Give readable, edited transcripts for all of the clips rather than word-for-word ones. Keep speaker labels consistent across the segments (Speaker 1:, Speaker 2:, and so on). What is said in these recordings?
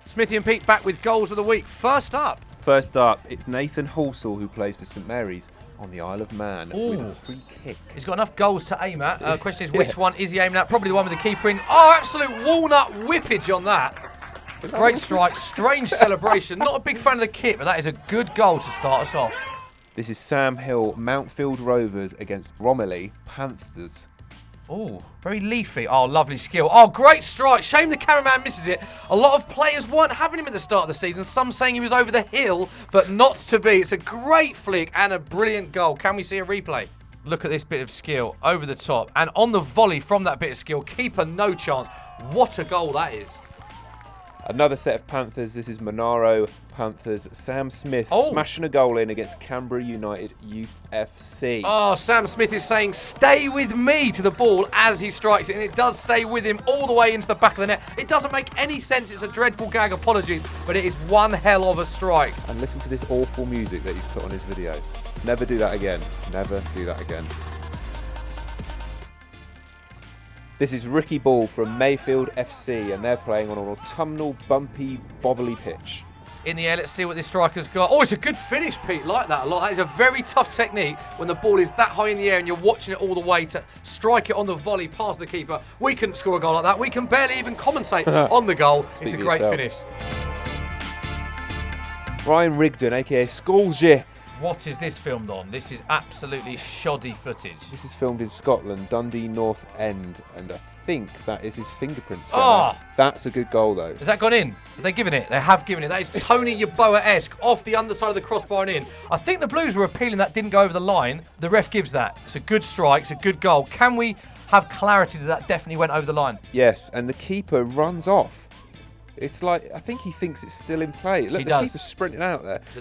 Speaker 1: Smithy and Pete back with goals of the week. First up,
Speaker 2: it's Nathan Halsall, who plays for St Mary's on the Isle of Man with a free kick.
Speaker 1: he's got enough goals to aim at. Question is, which one is he aiming at? Probably the one with the keeper in. Oh, absolute walnut whippage on that. Great strike, strange celebration. Not a big fan of the kit, but that is a good goal to start us off.
Speaker 2: This is Sam Hill, Mountfield Rovers against Bromley Panthers.
Speaker 1: Oh, very leafy. Oh, lovely skill. Oh, great strike. Shame the cameraman misses it. A lot of players weren't having him at the start of the season. Some saying he was over the hill, but not to be. It's a great flick and a brilliant goal. Can we see a replay? Look at this bit of skill over the top. And on the volley from that bit of skill, keeper no chance. What a goal that is.
Speaker 2: Another set of Panthers. This is Monaro Panthers. Sam Smith smashing a goal in against Canberra United Youth FC.
Speaker 1: Oh, Sam Smith is saying, stay with me to the ball as he strikes it. And it does stay with him all the way into the back of the net. It doesn't make any sense. It's a dreadful gag. Apologies. But it is one hell of a strike.
Speaker 2: And listen to this awful music that he's put on his video. Never do that again. Never do that again. This is Ricky Ball from Mayfield FC, and they're playing on an autumnal, bumpy, bobbly pitch.
Speaker 1: In the air, let's see what this striker's got. Oh, it's a good finish, Pete. Like that a lot. That is a very tough technique when the ball is that high in the air and you're watching it all the way to strike it on the volley past the keeper. We couldn't score a goal like that. We can barely even commentate on the goal. It's a great finish.
Speaker 2: Ryan Rigdon, a.k.a. Skolje.
Speaker 1: What is this filmed on? This is absolutely shoddy footage.
Speaker 2: This is filmed in Scotland, Dundee North End, and I think that is his fingerprints. That's a good goal, though.
Speaker 1: Has that gone in? Have they given it? They have given it. That is Tony Yeboah-esque off the underside of the crossbar and in. I think the Blues were appealing that didn't go over the line. The ref gives that. It's a good strike. It's a good goal. Can we have clarity that that definitely went over the line?
Speaker 2: Yes, and the keeper runs off. It's like, I think he thinks it's still in play. Look, the keeper's sprinting out there.
Speaker 1: It's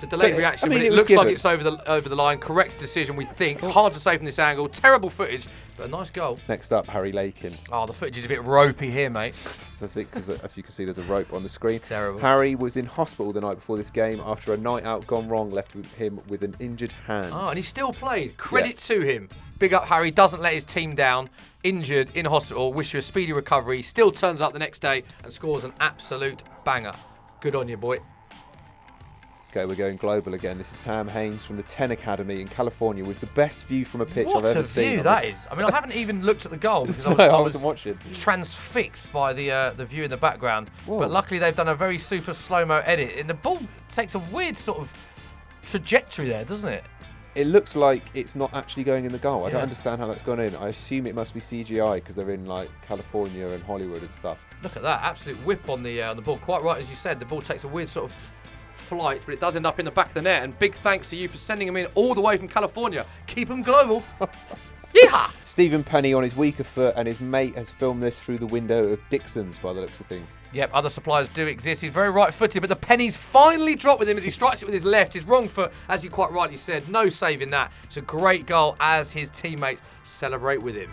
Speaker 1: a delayed reaction, but it looks like it's over the line. Correct decision, we think. Hard to say from this angle. Terrible footage, but a nice goal.
Speaker 2: Next up, Harry Lakin.
Speaker 1: Oh, the footage is a bit ropey here, mate.
Speaker 2: Fantastic, because as you can see, there's a rope on the screen.
Speaker 1: Terrible.
Speaker 2: Harry was in hospital the night before this game after a night out gone wrong left him with an injured hand.
Speaker 1: Oh, and he still played. Credit to him. Big up Harry, doesn't let his team down. Injured, in hospital, wish you a speedy recovery. Still turns up the next day and scores an absolute banger. Good on you, boy.
Speaker 2: Okay, we're going global again. This is Sam Haines from the 10 Academy in California with the best view from a pitch I've ever seen.
Speaker 1: What a view that is. I mean, I haven't even looked at the goal because I wasn't watching. Transfixed by the view in the background. Whoa. But luckily they've done a very super slow-mo edit. And the ball takes a weird sort of trajectory there, doesn't it?
Speaker 2: It looks like it's not actually going in the goal. I don't understand how that's gone in. I assume it must be CGI because they're in like California and Hollywood and stuff.
Speaker 1: Look at that, absolute whip on the ball. Quite right, as you said, the ball takes a weird sort of flight, but it does end up in the back of the net. And big thanks to you for sending them in all the way from California. Keep them global. Yeehaw!
Speaker 2: Stephen Penny on his weaker foot, and his mate has filmed this through the window of Dixon's by the looks of things.
Speaker 1: Yep, other suppliers do exist. He's very right-footed, but the pennies finally drop with him as he strikes it with his left. His wrong foot, as you quite rightly said, no saving that. It's a great goal as his teammates celebrate with him.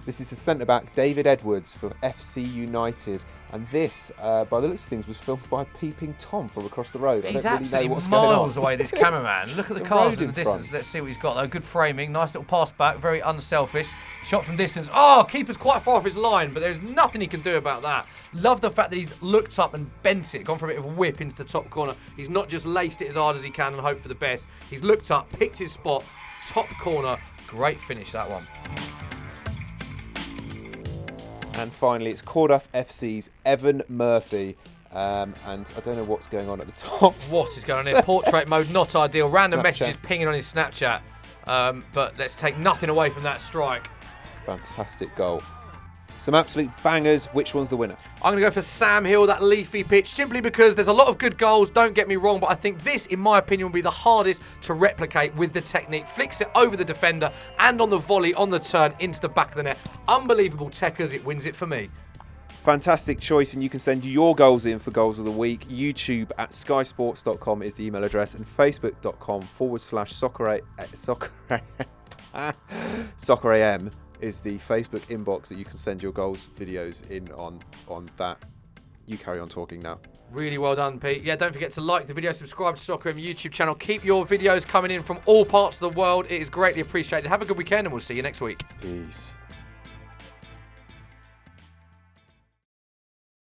Speaker 2: This is the centre-back, David Edwards from FC United. And this, by the looks of things, was filmed by Peeping Tom from across the road.
Speaker 1: He's absolutely miles away, this cameraman. Look at the cars in the distance. Let's see what he's got, though. Good framing, nice little pass back, very unselfish. Shot from distance. Oh, keeper's quite far off his line, but there's nothing he can do about that. Love the fact that he's looked up and bent it, gone for a bit of a whip into the top corner. He's not just laced it as hard as he can and hoped for the best. He's looked up, picked his spot, top corner. Great finish, that one.
Speaker 2: And finally, it's Corduff FC's Evan Murphy. And I don't know what's going on at the top.
Speaker 1: What is going on here? Portrait mode, not ideal. Random messages pinging on his Snapchat. But let's take nothing away from that strike.
Speaker 2: Fantastic goal. Some absolute bangers. Which one's the winner?
Speaker 1: I'm going to go for Sam Hill, that leafy pitch, simply because there's a lot of good goals, don't get me wrong, but I think this, in my opinion, will be the hardest to replicate with the technique. Flicks it over the defender and on the volley, on the turn, into the back of the net. Unbelievable techers, it wins it for me.
Speaker 2: Fantastic choice, and you can send your goals in for Goals of the Week. YouTube at skysports.com is the email address, and facebook.com/soccer is the Facebook inbox that you can send your goals videos in on that. You carry on talking now.
Speaker 1: Really well done, Pete. Yeah, don't forget to like the video, subscribe to Soccer M YouTube channel. Keep your videos coming in from all parts of the world. It is greatly appreciated. Have a good weekend, and we'll see you next week.
Speaker 2: Peace.